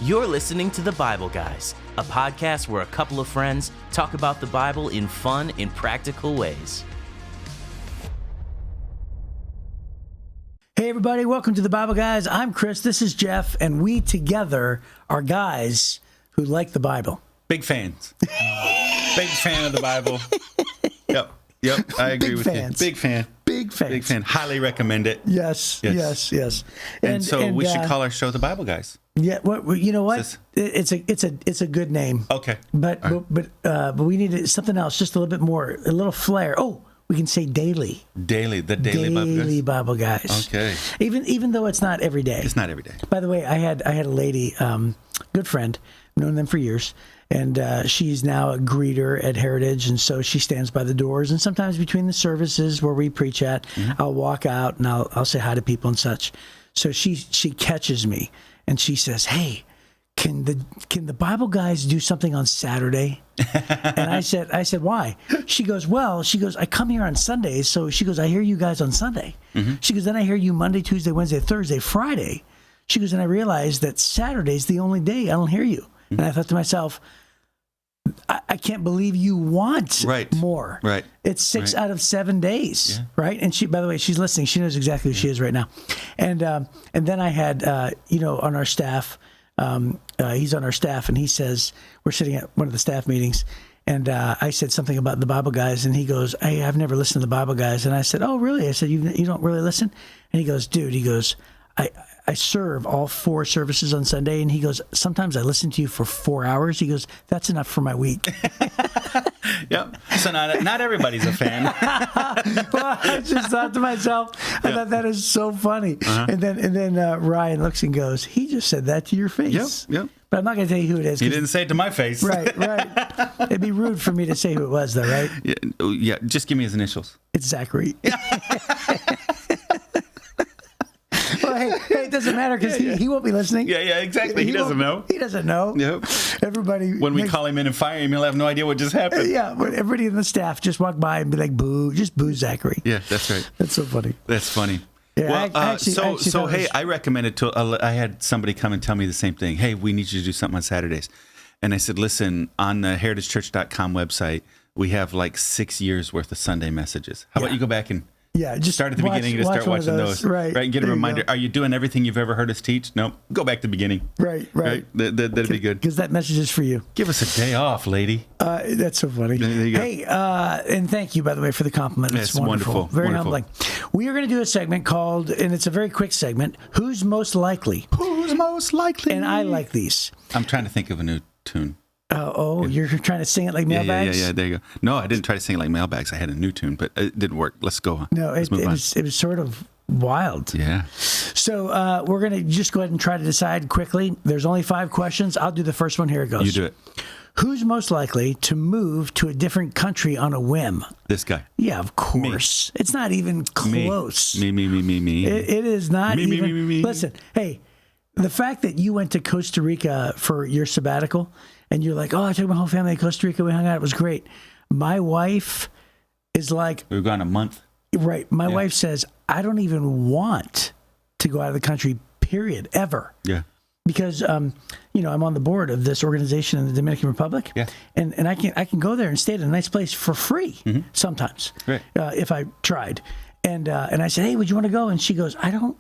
You're listening to The Bible Guys, a podcast where a couple of friends talk about the Bible in fun and practical ways. Hey everybody, welcome to The Bible Guys. I'm Chris, this is Jeff, and we together are guys who like the Bible. Big fans. Big fan of the Bible. Yep, I agree with you. Big fan. Big fan. Highly recommend it. Yes. And we should call our show The Bible Guys. Yeah, you know what? It's a good name. Okay. But we need something else, just a little bit more, a little flair. Oh, we can say daily. Daily Bible Guys. Okay. Even though it's not every day. It's not every day. By the way, I had a lady, good friend, known them for years, and she's now a greeter at Heritage, and so she stands by the doors, and sometimes between the services where we preach at, I'll walk out and I'll say hi to people and such. So she catches me and she says, "Hey, can the Bible Guys do something on Saturday?" And I said, "Why?" She goes, "I come here on Sundays." So she goes, "I hear you guys on Sunday." She goes, "Then I hear you Monday, Tuesday, Wednesday, Thursday, Friday." She goes, "And I realized that Saturday's the only day I don't hear you." And I thought to myself, I can't believe you want more. Right. It's 6 out of 7 days. Yeah. Right. And she, by the way, she's listening. She knows exactly who she is right now. And then I had, on our staff, he's on our staff, and he says, we're sitting at one of the staff meetings, and I said something about the Bible Guys, and he goes, "Hey, I've never listened to the Bible Guys." And I said, "Oh, really?" I said, you don't really listen?" And he goes, "Dude," he goes, I serve all 4 services on Sunday, and he goes, "Sometimes I listen to you for 4 hours." He goes, "That's enough for my week." Yep. So not everybody's a fan. Well, I just thought to myself, I thought that is so funny. And then Ryan looks and goes, "He just said that to your face." Yep. But I'm not going to tell you who it is. He didn't say it to my face. Right. It'd be rude for me to say who it was, though, right? Yeah. Just give me his initials. It's Zachary. Well, hey, it doesn't matter because he won't be listening. Yeah, exactly. He doesn't know. He doesn't know. Yep. Everybody. When we call him in and fire him, he'll have no idea what just happened. Yeah, when everybody in the staff just walk by and be like, "Boo," just boo Zachary. Yeah, that's right. That's so funny. That's funny. Yeah, well, I recommended I had somebody come and tell me the same thing. "Hey, we need you to do something on Saturdays." And I said, "Listen, on the heritagechurch.com website, we have like 6 years worth of Sunday messages. How about you go back and just start at the beginning and start watching those. Right. And get a reminder. Are you doing everything you've ever heard us teach? No. Go back to the beginning. Right. That'd be good. Because that message is for you. Give us a day off, lady. That's so funny. There you go. Hey, and thank you, by the way, for the compliment. It's wonderful. Very humbling. We are going to do a segment called, and it's a very quick segment, Who's Most Likely? Who's Most Likely? And I like these. I'm trying to think of a new tune. You're trying to sing it like Mailbags? Yeah, there you go. No, I didn't try to sing it like Mailbags. I had a new tune, but it didn't work. Let's go on. No, it was sort of wild. Yeah. So we're going to just go ahead and try to decide quickly. There's only 5 questions. I'll do the first one. Here it goes. You do it. Who's most likely to move to a different country on a whim? This guy. Yeah, of course. Me. It's not even close. Me. It is not even. Me. Listen, hey, the fact that you went to Costa Rica for your sabbatical, and you're like, "Oh, I took my whole family to Costa Rica. We hung out. It was great." My wife is like... We've gone a month. Right. My wife says, "I don't even want to go out of the country, period, ever." Yeah. Because, I'm on the board of this organization in the Dominican Republic. Yeah. And I can go there and stay at a nice place for free sometimes, right. If I tried. And I said, "Hey, would you want to go?" And she goes, I don't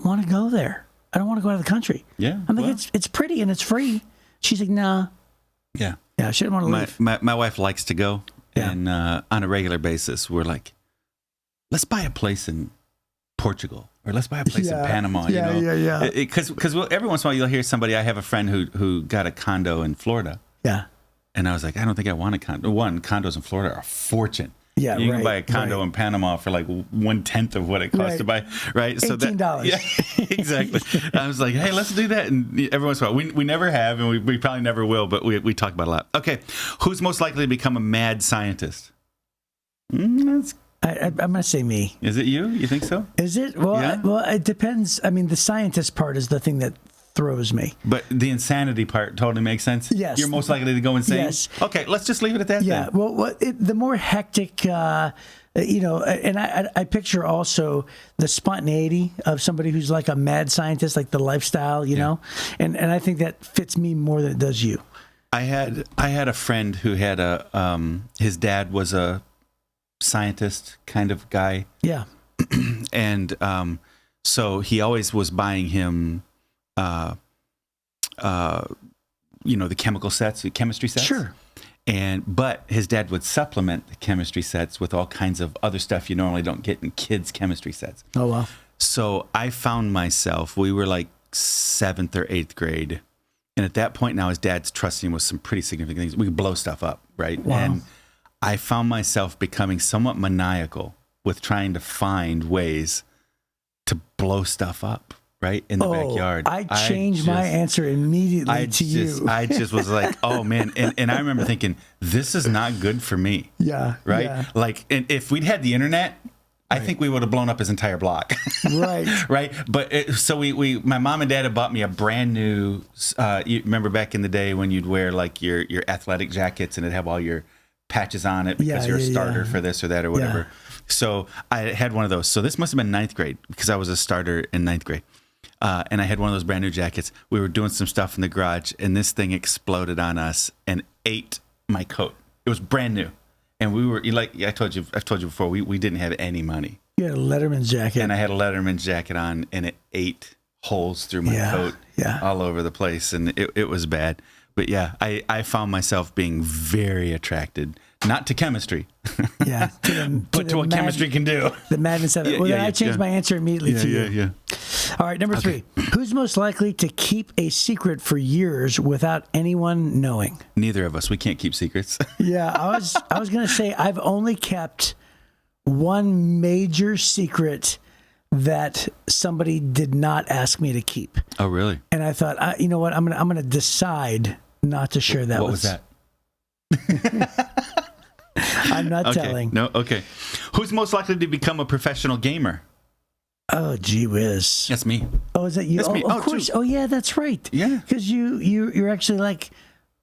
want to go there. I don't want to go out of the country." Yeah. I'm like, it's pretty and it's free. She's like, "Nah." Yeah. Yeah, she didn't want to leave. My wife likes to go, and on a regular basis, we're like, let's buy a place in Portugal, or let's buy a place in Panama. Yeah. Because every once in a while you'll hear somebody. I have a friend who got a condo in Florida. Yeah. And I was like, I don't think I want a condo. Condos in Florida are a fortune. Yeah, you can buy a condo in Panama for like 1/10 of what it costs to buy, right? So $18. Yeah, exactly. I was like, hey, let's do that. And every once in a while, we never have, and we probably never will, but we talk about it a lot. Okay, who's most likely to become a mad scientist? I'm going to say me. Is it you? You think so? Is it? Well, it depends. I mean, the scientist part is the thing that throws me. But the insanity part totally makes sense? Yes. You're most likely to go insane? Yes. Okay, let's just leave it at that then. Well, the more hectic And I picture also the spontaneity of somebody who's like a mad scientist, like the lifestyle, you know, and I think that fits me more than it does you. I had a friend who had his dad was a scientist kind of guy. Yeah. And so he always was buying him, the chemical sets, the chemistry sets. Sure. But his dad would supplement the chemistry sets with all kinds of other stuff you normally don't get in kids' chemistry sets. Oh, wow. So I found myself, we were like 7th or 8th grade. And at that point now, his dad's trusting him with some pretty significant things. We could blow stuff up, right? Wow. And I found myself becoming somewhat maniacal with trying to find ways to blow stuff up, right, in the backyard. I changed my answer immediately to you. I just was like, oh, man. And I remember thinking, this is not good for me. Yeah. Right? Yeah. Like, and if we'd had the internet, I think we would have blown up his entire block. Right. Right. But my mom and dad had bought me a brand new, you remember back in the day when you'd wear like your athletic jackets and it'd have all your patches on it because you're a starter for this or that or whatever. Yeah. So I had one of those. So this must have been 9th grade because I was a starter in 9th grade. And I had one of those brand new jackets. We were doing some stuff in the garage and this thing exploded on us and ate my coat. It was brand new. And we were like, I've told you before, we didn't have any money. You had a Letterman jacket. And I had a Letterman jacket on and it ate holes through my coat all over the place. And it was bad. But yeah, I found myself being very attracted, not to chemistry, but to what chemistry can do. The madness of it. I changed my answer immediately to you. Yeah. All right, number 3. Who's most likely to keep a secret for years without anyone knowing? Neither of us. We can't keep secrets. Yeah, I was going to say I've only kept one major secret that somebody did not ask me to keep. Oh, really? And I thought, you know what? I'm gonna decide not to share that. What was that? I'm not telling. No. Okay. Who's most likely to become a professional gamer? Oh, gee whiz. That's me. Oh, is that you? That's me. Of course. True. Oh, yeah, that's right. Yeah. Because you're actually like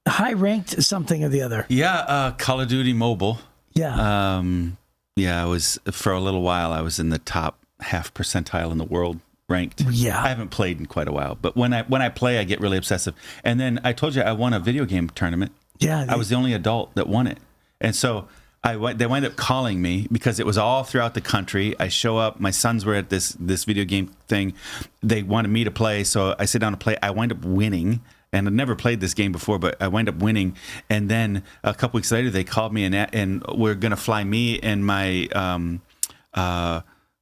high ranked something or the other. Yeah. Call of Duty Mobile. Yeah. I was for a little while. I was in the top half percentile in the world ranked. Yeah. I haven't played in quite a while, but when I play, I get really obsessive. And then I told you I won a video game tournament. Yeah. I was the only adult that won it. And so they wind up calling me because it was all throughout the country. I show up. My sons were at this video game thing. They wanted me to play. So I sit down to play. I wind up winning. And I'd never played this game before, but I wind up winning. And then a couple weeks later, they called me and we're going to fly me and my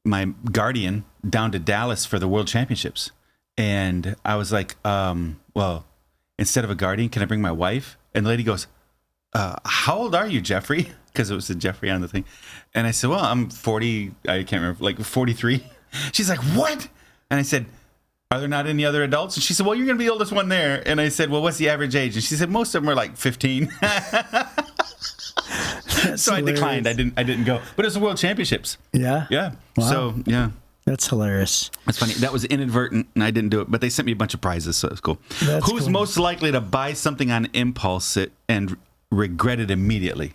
my guardian down to Dallas for the World Championships. And I was like, well, instead of a guardian, can I bring my wife? And the lady goes, how old are you, Jeffrey? Because it was a Jeffrey on the thing. And I said, well, I'm 40. I can't remember, like 43. She's like, what? And I said, are there not any other adults? And she said, well, you're going to be the oldest one there. And I said, well, what's the average age? And she said, most of them are like 15. So I declined. I didn't go. But it was the World Championships. Yeah? Yeah. Wow. So, yeah. That's hilarious. That's funny. That was inadvertent, and I didn't do it. But they sent me a bunch of prizes, so it was cool. Who's cool. most likely to buy something on impulse and regret it immediately?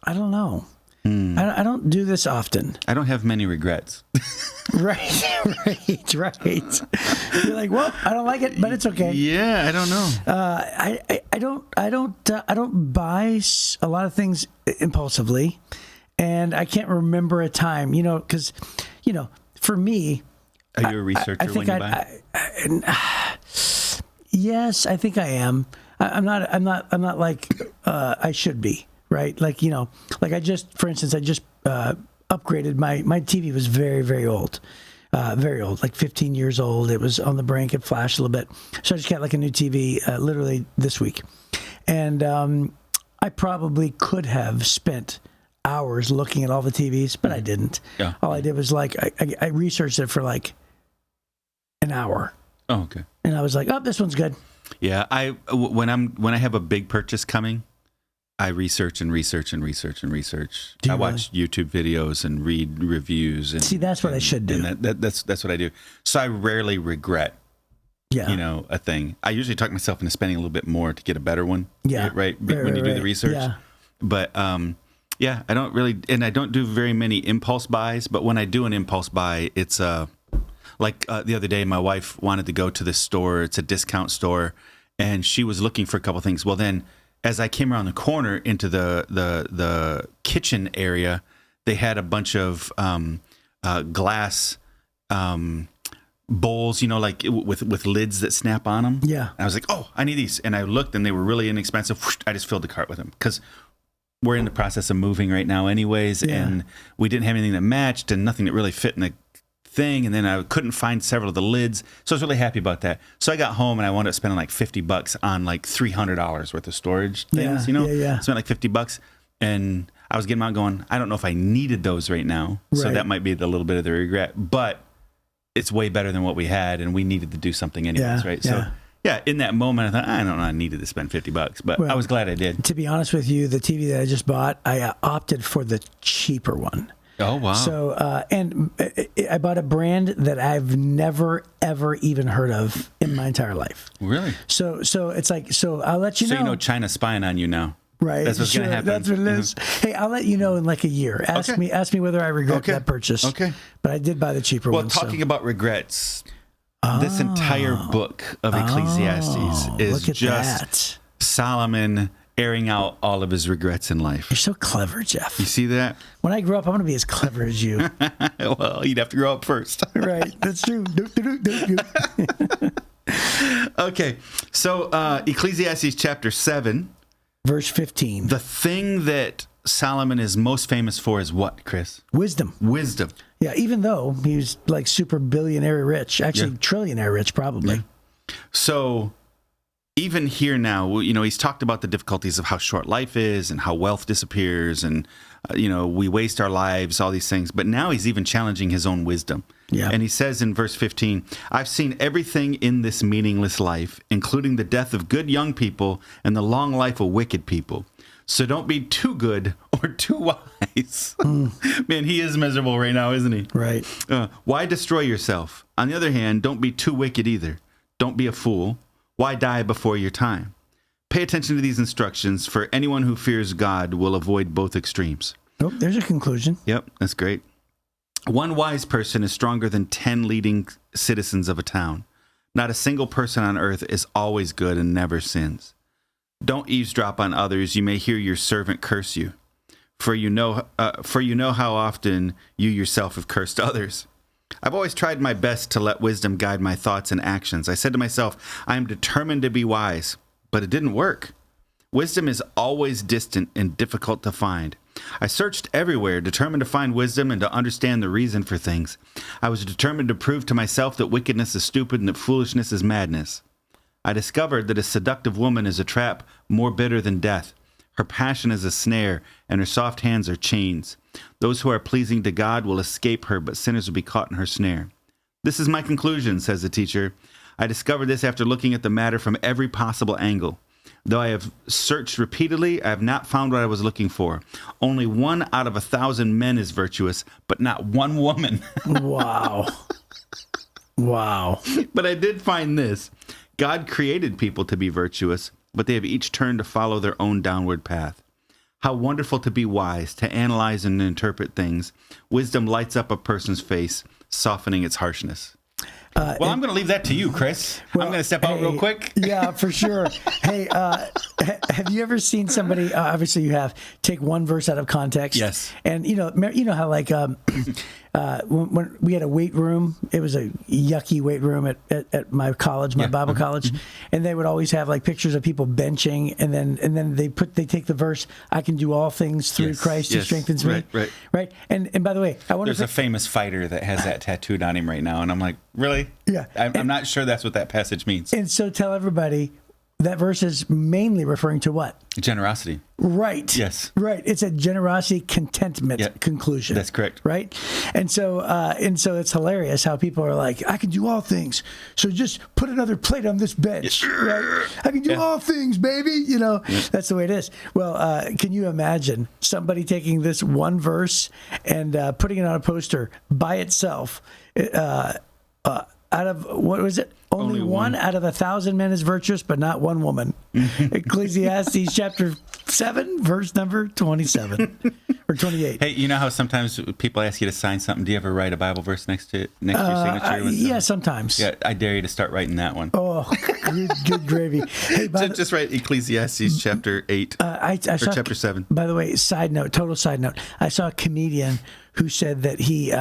I don't know. I don't do this often. I don't have many regrets. Right. You're like, well, I don't like it, but it's okay. Yeah, I don't know. I don't buy a lot of things impulsively, and I can't remember a time. Because for me, are you a researcher when you buy? Yes, I think I am. I'm not like I should be. Right. Like I just upgraded my TV was very, very old, like 15 years old. It was on the brink. It flashed a little bit. So I just got like a new TV literally this week. And I probably could have spent hours looking at all the TVs, but I didn't. Yeah. All I did was like, I researched it for like an hour. Oh, okay. And I was like, oh, this one's good. Yeah. When I have a big purchase coming, I research and research. I watch YouTube videos and read reviews. And see, that's what I should do. And that's what I do. So I rarely regret, a thing. I usually talk myself into spending a little bit more to get a better one. Yeah. Right. When you do the research. Yeah. But Yeah, I don't do very many impulse buys, but when I do an impulse buy, it's like the other day, my wife wanted to go to this store. It's a discount store, and she was looking for a couple things. Well, then as I came around the corner into the kitchen area, they had a bunch of glass bowls, like with lids that snap on them. Yeah. And I was like, oh, I need these. And I looked, and they were really inexpensive. Whoosh, I just filled the cart with them because we're in the process of moving right now anyways, and we didn't have anything that matched and nothing that really fit in the thing, and then I couldn't find several of the lids, so I was really happy about that. So I got home and I wound up spending like $50 on like $300 worth of storage things. Yeah. Spent like $50, and I was getting out going, I don't know if I needed those right now, so that might be a little bit of the regret, but it's way better than what we had, and we needed to do something anyways, right? So yeah, in that moment, I thought, I don't know, I needed to spend $50, but I was glad I did. To be honest with you, the TV that I just bought, I opted for the cheaper one. Oh, wow. So, and I bought a brand that I've never, ever even heard of in my entire life. Really? So it's like, I'll let you know. So you know China's spying on you now. Right. That's what's going to happen. That's what it is. Hey, I'll let you know in like a year. Ask me whether I regret that purchase. Okay. But I did buy the cheaper one. Well, talking about regrets, this entire book of Ecclesiastes is just Solomon airing out all of his regrets in life. You're so clever, Jeff. You see that? When I grow up, I'm going to be as clever as you. Well, you'd have to grow up first. Right. That's true. Okay. So Ecclesiastes chapter 7. Verse 15. The thing that Solomon is most famous for is what, Chris? Wisdom. Wisdom. Yeah, even though he was like super billionaire rich, actually trillionaire rich probably. Yeah. So even here now, he's talked about the difficulties of how short life is and how wealth disappears and, we waste our lives, all these things. But now he's even challenging his own wisdom. Yeah. And he says in verse 15, I've seen everything in this meaningless life, including the death of good young people and the long life of wicked people. So don't be too good or too wise. Man, he is miserable right now, isn't he? Right. Why destroy yourself? On the other hand, don't be too wicked either. Don't be a fool. Why die before your time? Pay attention to these instructions, for anyone who fears God will avoid both extremes. Oh, there's a conclusion. Yep, that's great. One wise person is stronger than 10 leading citizens of a town. Not a single person on earth is always good and never sins. Don't eavesdrop on others. You may hear your servant curse you, for you know how often you yourself have cursed others. I've always tried my best to let wisdom guide my thoughts and actions. I said to myself, I am determined to be wise, but it didn't work. Wisdom is always distant and difficult to find. I searched everywhere, determined to find wisdom and to understand the reason for things. I was determined to prove to myself that wickedness is stupid and that foolishness is madness. I discovered that a seductive woman is a trap more bitter than death. Her passion is a snare, and her soft hands are chains. Those who are pleasing to God will escape her, but sinners will be caught in her snare. This is my conclusion, says the teacher. I discovered this after looking at the matter from every possible angle. Though I have searched repeatedly, I have not found what I was looking for. Only 1 out of 1,000 men is virtuous, but not one woman. Wow. Wow. But I did find this. God created people to be virtuous, but they have each turned to follow their own downward path. How wonderful to be wise, to analyze and interpret things. Wisdom lights up a person's face, softening its harshness. Well, I'm going to leave that to you, Chris. I'm going to step out real quick. Yeah, for sure. Hey, have you ever seen somebody, obviously you have, take one verse out of context? Yes. And you know how like when we had a weight room, it was a yucky weight room at my college, my Bible college, and they would always have like pictures of people benching, and then they take the verse, I can do all things through Christ who strengthens me. Right. And by the way, I wonder there's a famous fighter that has that tattooed on him right now, and I'm like, really? Yeah. I'm not sure that's what that passage means. And so tell everybody that verse is mainly referring to what? Generosity. Right. Yes. Right. It's a generosity contentment conclusion. That's correct. Right. And so it's hilarious how people are like, I can do all things. So just put another plate on this bench. Right? I can do all things, baby. That's the way it is. Well, can you imagine somebody taking this one verse and putting it on a poster by itself? out of, what was it? Only one out of 1,000 men is virtuous, but not one woman. Ecclesiastes chapter 7, verse number 27 or 28. Hey, you know how sometimes people ask you to sign something? Do you ever write a Bible verse next to your signature? Yeah, sometimes. Yeah, I dare you to start writing that one. Oh, good gravy. Hey, just write Ecclesiastes chapter 8 I saw, chapter 7. By the way, total side note, I saw a comedian who said that he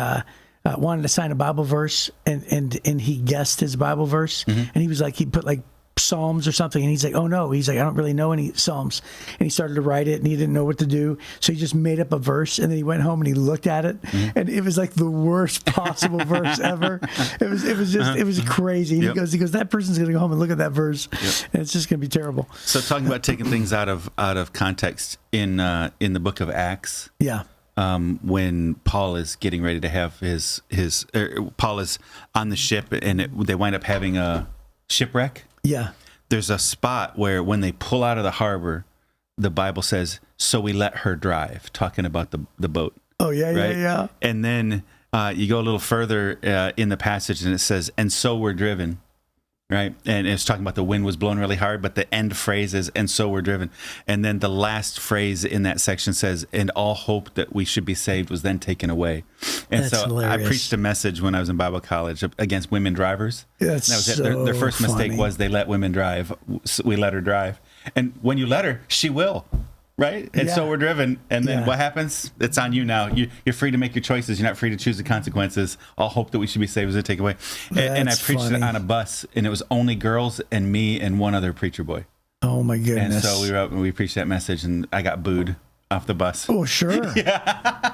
wanted to sign a Bible verse, and he guessed his Bible verse, and he was like, he put like Psalms or something, and he's like, oh no, he's like, I don't really know any Psalms, and he started to write it, and he didn't know what to do, so he just made up a verse, and then he went home and he looked at it, and it was like the worst possible verse ever. It was crazy. And he goes, that person's gonna go home and look at that verse, and it's just gonna be terrible. So talking about taking things out of context in the book of Acts. Yeah. When Paul is getting ready to have Paul is on the ship, and they wind up having a shipwreck. Yeah. There's a spot where when they pull out of the harbor, the Bible says, so we let her drive, talking about the boat. Oh, yeah, right? Yeah. And then you go a little further in the passage, and it says, and so we're driven. Right. And it's talking about the wind was blowing really hard, but the end phrase is, and so we're driven. And then the last phrase in that section says, and all hope that we should be saved was then taken away. And That's so hilarious. I preached a message when I was in Bible college against women drivers. That's that was so it. Their first mistake funny. was they let women drive. So we let her drive. And when you let her, she will. Right? And so we're driven. And then what happens? It's on you now. You're free to make your choices. You're not free to choose the consequences. All hope that we should be saved is to take away. And I preached it on a bus, and it was only girls and me and one other preacher boy. Oh, my goodness. And so we were up and we preached that message, and I got booed off the bus. Oh, sure.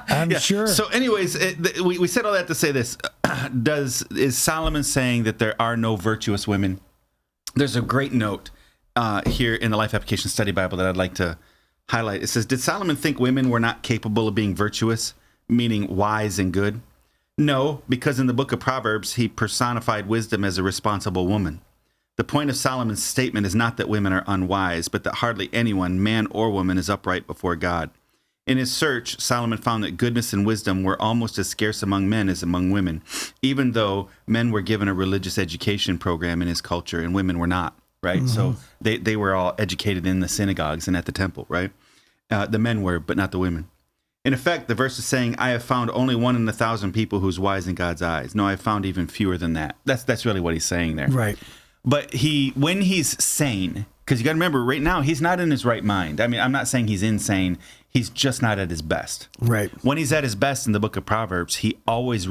I'm sure. So anyways, we said all that to say this. Is Solomon saying that there are no virtuous women? There's a great note here in the Life Application Study Bible that I'd like to highlight. It says, did Solomon think women were not capable of being virtuous, meaning wise and good? No, because in the book of Proverbs, he personified wisdom as a responsible woman. The point of Solomon's statement is not that women are unwise, but that hardly anyone, man or woman, is upright before God. In his search, Solomon found that goodness and wisdom were almost as scarce among men as among women, even though men were given a religious education program in his culture and women were not. Right. Mm-hmm. So they were all educated in the synagogues and at the temple. Right. The men were, but not the women. In effect, the verse is saying, I have found only 1 in 1,000 people who's wise in God's eyes. No, I've found even fewer than that. That's really what he's saying there. Right. But when he's sane, because you got to remember, right now, he's not in his right mind. I mean, I'm not saying he's insane. He's just not at his best. Right. When he's at his best in the book of Proverbs, he always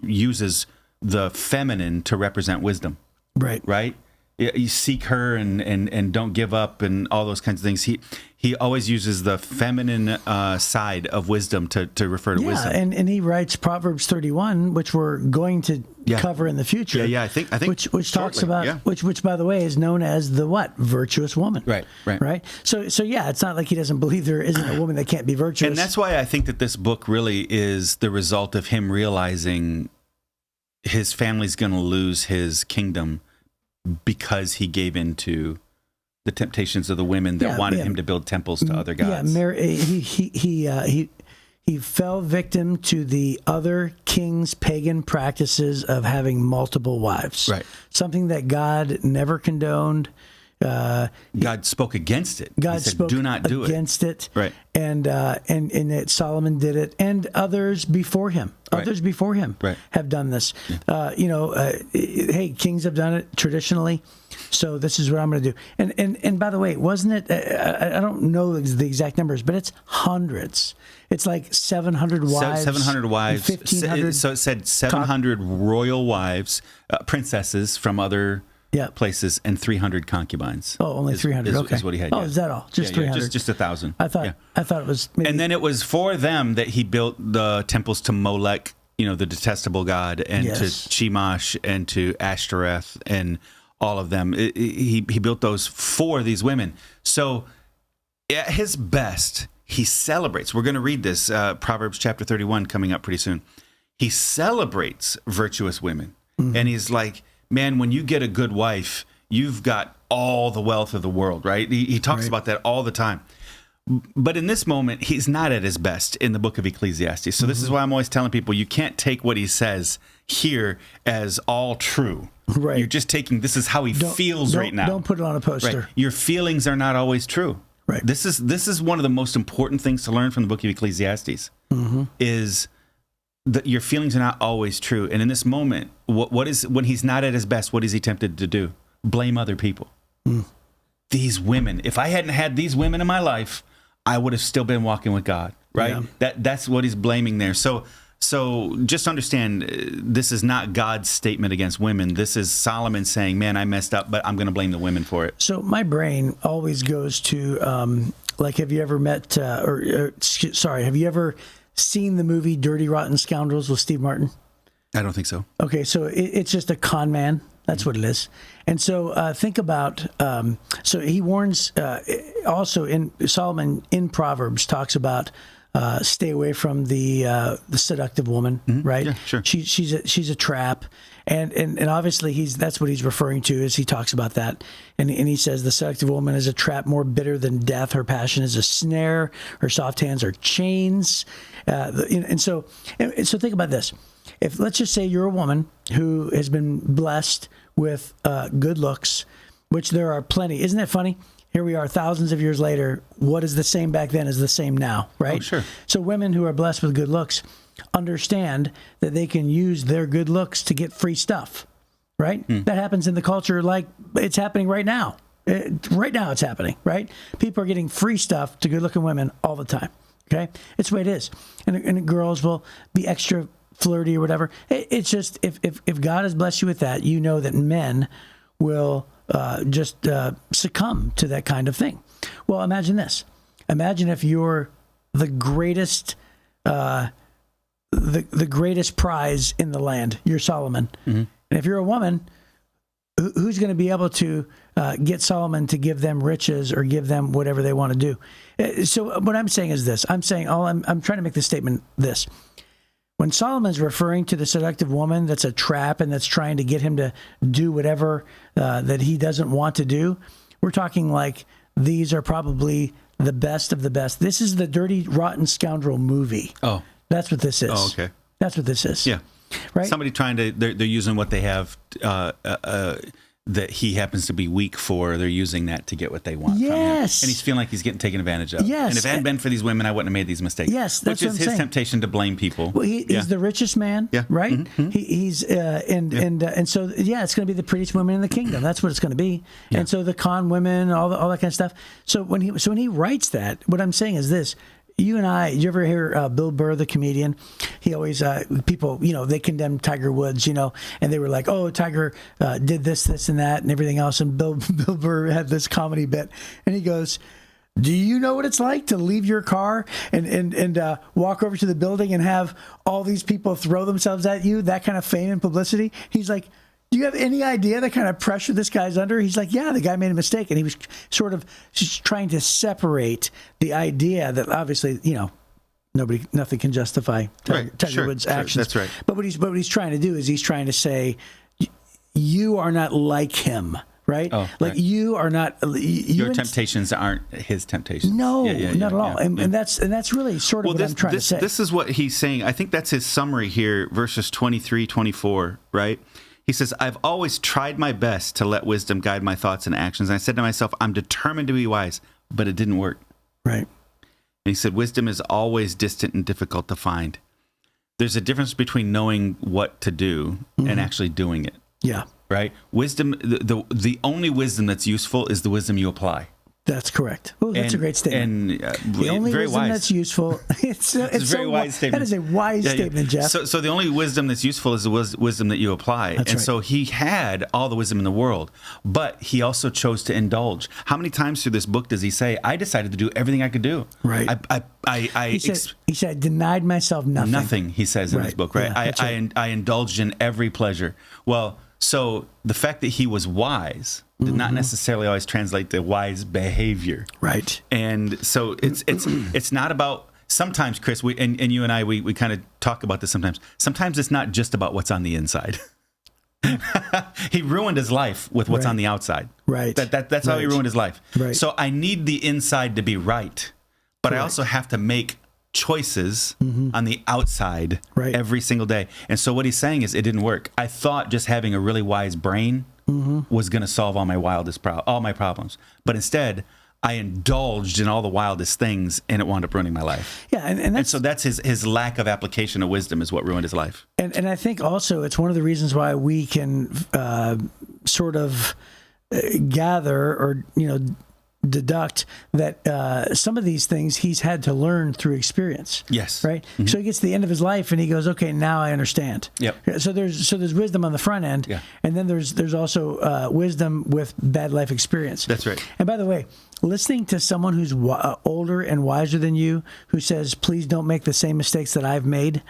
uses the feminine to represent wisdom. Right. Right. You seek her and don't give up and all those kinds of things. He always uses the feminine side of wisdom to refer to wisdom. Yeah, and he writes Proverbs 31, which we're going to cover in the future. Yeah, I think which talks about which by the way is known as the what? Virtuous woman. Right. So yeah, it's not like he doesn't believe there isn't a woman that can't be virtuous. And that's why I think that this book really is the result of him realizing his family's going to lose his kingdom because he gave in to the temptations of the women that wanted him to build temples to other gods. Yeah, he fell victim to the other kings' pagan practices of having multiple wives. Right. Something that God never condoned. God spoke against it. God said, spoke do not do against it. Right. And that Solomon did it, and others before him. Others before him have done this. Hey, kings have done it traditionally, so this is what I'm going to do. And by the way, wasn't it? I don't know the exact numbers, but it's hundreds. It's like 700 wives. 700 wives. 1,500. So it said 700 royal wives, princesses from other places, and 300 concubines. Oh, only 300. Okay, is what he had. Oh, is that all? Just 300. Just 1,000. I thought it was. Maybe. And then it was for them that he built the temples to Molech, the detestable god, and to Chemosh and to Ashtoreth and all of them. He built those for these women. So at his best, he celebrates. We're going to read this, Proverbs chapter 31 coming up pretty soon. He celebrates virtuous women. Mm-hmm. And he's like, man, when you get a good wife, you've got all the wealth of the world, right? He talks about that all the time. But in this moment, he's not at his best in the book of Ecclesiastes. So this is why I'm always telling people, you can't take what he says here as all true. Right. You're just taking, this is how he feels right now. Don't put it on a poster. Right. Your feelings are not always true. Right. This is one of the most important things to learn from the book of Ecclesiastes, is that your feelings are not always true. And in this moment, what is, when he's not at his best, what is he tempted to do? Blame other people. These women, if I hadn't had these women in my life, I would have still been walking with God, right? Yeah. That's what he's blaming there. So just understand, this is not God's statement against women. This is Solomon saying, man, I messed up, but I'm going to blame the women for it. So my brain always goes to, like, have you ever met, have you ever seen the movie Dirty Rotten Scoundrels with Steve Martin? I don't think so. Okay, so it's just a con man. That's what it is. And so think about, so he warns, also in Solomon in Proverbs talks about, stay away from the seductive woman, right? Yeah, sure. She's a trap, and obviously that's what he's referring to as he talks about that, and he says the seductive woman is a trap more bitter than death. Her passion is a snare. Her soft hands are chains, and so think about this. If let's just say you're a woman who has been blessed with good looks, which there are plenty. Isn't it funny? Here we are thousands of years later. What is the same back then is the same now, right? Oh, sure. So women who are blessed with good looks understand that they can use their good looks to get free stuff, right? That happens in the culture like it's happening right now. Right now it's happening, right? People are getting free stuff to good-looking women all the time, okay? It's the way it is. And girls will be extra flirty or whatever. It's just, if God has blessed you with that, you know that men will just succumb to that kind of thing. Well, imagine this. Imagine if you're the greatest, the greatest prize in the land. You're Solomon, and if you're a woman, who's going to be able to get Solomon to give them riches or give them whatever they want to do? So what I'm saying is this. I'm trying to make this statement. This. When Solomon's referring to the seductive woman that's a trap and that's trying to get him to do whatever that he doesn't want to do, we're talking like these are probably the best of the best. This is the Dirty Rotten Scoundrel movie. Oh. That's what this is. Oh, okay. That's what this is. Yeah. Right? Somebody they're using what they have that he happens to be weak for. They're using that to get what they want from him. And he's feeling like he's getting taken advantage of. Yes. And if it hadn't been for these women, I wouldn't have made these mistakes. Yes, that's which what is I'm his saying. temptation to blame people. Well, he's the richest man, right? He's and so it's going to be the prettiest woman in the kingdom. That's what it's going to be. Yeah. And so the con women, all that kind of stuff. So when he writes that, what I'm saying is this. You and I, you ever hear Bill Burr, the comedian? He always, people, they condemned Tiger Woods, and they were like, oh, Tiger did this, and that, and everything else. And Bill Burr had this comedy bit, and he goes, do you know what it's like to leave your car and walk over to the building and have all these people throw themselves at you, that kind of fame and publicity? He's like, do you have any idea the kind of pressure this guy's under? He's like, yeah, the guy made a mistake. And he was sort of just trying to separate the idea that obviously, nothing can justify Tiger Woods' actions. That's right. But what he's trying to do is he's trying to say, you are not like him. Right? Oh, like you are not. Your temptations aren't his temptations. No, not at all. And that's really sort of what I'm trying to say. This is what he's saying. I think that's his summary here, verses 23, 24, right? He says, I've always tried my best to let wisdom guide my thoughts and actions. And I said to myself, I'm determined to be wise, but it didn't work. Right. And he said, wisdom is always distant and difficult to find. There's a difference between knowing what to do and actually doing it. Yeah. Right? Wisdom, the only wisdom that's useful is the wisdom you apply. That's correct. Oh, that's a great statement. And the only very wisdom wise. That's useful. It's a very wise statement. That is a wise statement, Jeff. So the only wisdom that's useful is the wisdom that you apply. That's right. So he had all the wisdom in the world, but he also chose to indulge. How many times through this book does he say, I decided to do everything I could do? Right. He said, I denied myself nothing. Nothing, he says in this book, right? Yeah, I indulged in every pleasure. Well, so the fact that he was wise did not necessarily always translate to wise behavior. Right. And so it's not about, sometimes, Chris, and you and I, we kind of talk about this sometimes. Sometimes it's not just about what's on the inside. He ruined his life with what's on the outside. Right. That's how he ruined his life. Right. So I need the inside to be right, but I also have to make choices on the outside every single day. And so what he's saying is it didn't work. I thought just having a really wise brain was going to solve all my all my problems. But instead, I indulged in all the wildest things, and it wound up ruining my life. Yeah, and so that's his lack of application of wisdom is what ruined his life. And I think also it's one of the reasons why we can sort of gather or deduct that some of these things he's had to learn through experience. Yes. Right. Mm-hmm. So he gets to the end of his life and he goes, okay, now I understand. Yep. So there's wisdom on the front end, and then there's also wisdom with bad life experience. That's right. And by the way, listening to someone who's older and wiser than you, who says, please don't make the same mistakes that I've made.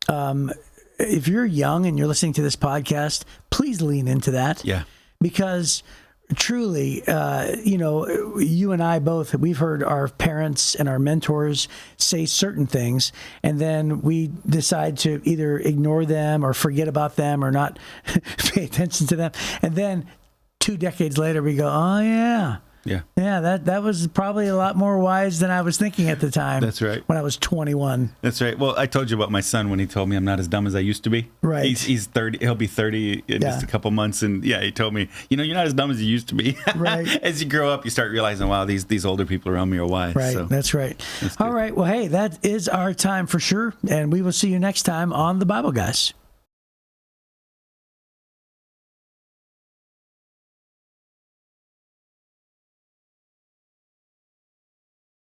If you're young and you're listening to this podcast, please lean into that. Yeah. Because truly, you and I both, we've heard our parents and our mentors say certain things, and then we decide to either ignore them or forget about them or not pay attention to them. And then 2 decades later, we go, oh, yeah. Yeah, that was probably a lot more wise than I was thinking at the time. That's right. When I was 21. That's right. Well, I told you about my son when he told me I'm not as dumb as I used to be. Right. He's 30. He'll be 30 in just a couple months, and he told me, you're not as dumb as you used to be. Right. As you grow up, you start realizing, wow, these older people around me are wise. Right. So, that's right. That's all right. Well, hey, that is our time for sure, and we will see you next time on the Bible Guys.